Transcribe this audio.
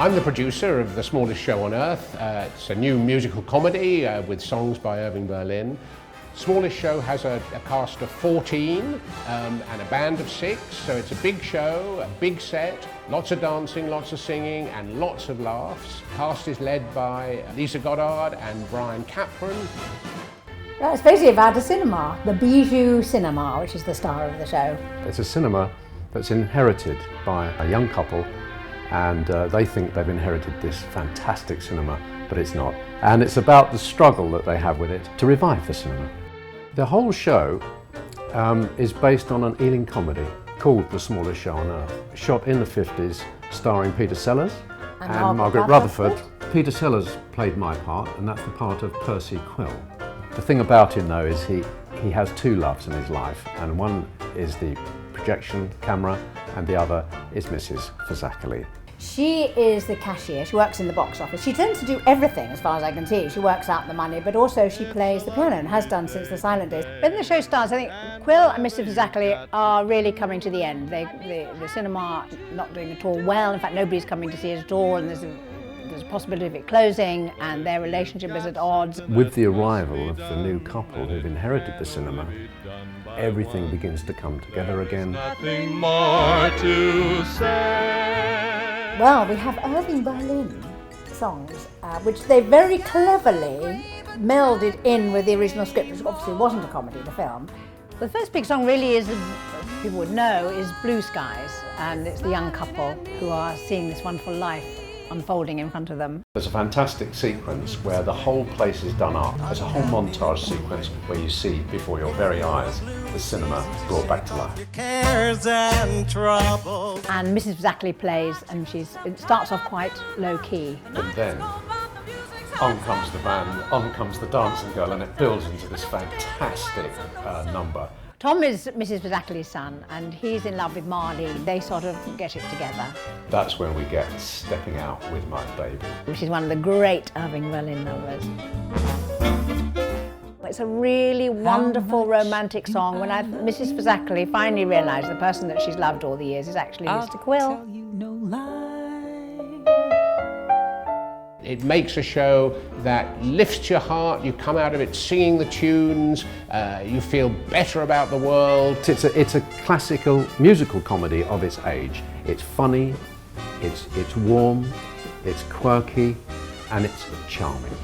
I'm the producer of The Smallest Show on Earth. It's a new musical comedy with songs by Irving Berlin. Smallest Show has a cast of 14 and a band of 6, so it's a big show, a big set, lots of dancing, lots of singing and lots of laughs. The cast is led by Lisa Goddard and Brian Capron. It's basically about a cinema, the Bijou Cinema, which is the star of the show. It's a cinema that's inherited by a young couple, and they think they've inherited this fantastic cinema, but it's not. And it's about the struggle that they have with it to revive the cinema. The whole show is based on an Ealing comedy called The Smallest Show on Earth, shot in the 50s, starring Peter Sellers and Margaret Rutherford. Peter Sellers played my part, and that's the part of Percy Quill. The thing about him though is he has two loves in his life, and one is the projection camera and the other is Mrs. Fazakerly. She is the cashier, she works in the box office. She tends to do everything as far as I can see. She works out the money, but also she plays the piano and has done since the silent days. When the show starts, I think Quill and Mr. Fazakerly are really coming to the end. The cinema not doing at all well. In fact, nobody's coming to see it at all, and there's a possibility of it closing, and their relationship is at odds. With the arrival of the new couple who've inherited the cinema, everything begins to come together again. Nothing more to say. Well, we have Irving Berlin songs, which they very cleverly melded in with the original script, which obviously wasn't a comedy, the film. The first big song really is, people would know, is Blue Skies, and it's the young couple who are seeing this wonderful life unfolding in front of them. There's a fantastic sequence where the whole place is done up. There's a whole montage sequence where you see before your very eyes the cinema brought back to life. And Mrs. Fazakerly plays, and it starts off quite low key. And then on comes the band, on comes the dancing girl, and it builds into this fantastic number. Tom is Mrs. Fazakerly's son, and he's in love with Marley. They sort of get it together. That's when we get Stepping Out with My Baby, which is one of the great Irving Berlin numbers. It's a really wonderful romantic song when Mrs. Fazakerly finally realised the person that she's loved all the years is actually Mr. Quill. It makes a show that lifts your heart, you come out of it singing the tunes, you feel better about the world. It's a classical musical comedy of its age. It's funny, it's warm, it's quirky, and it's charming.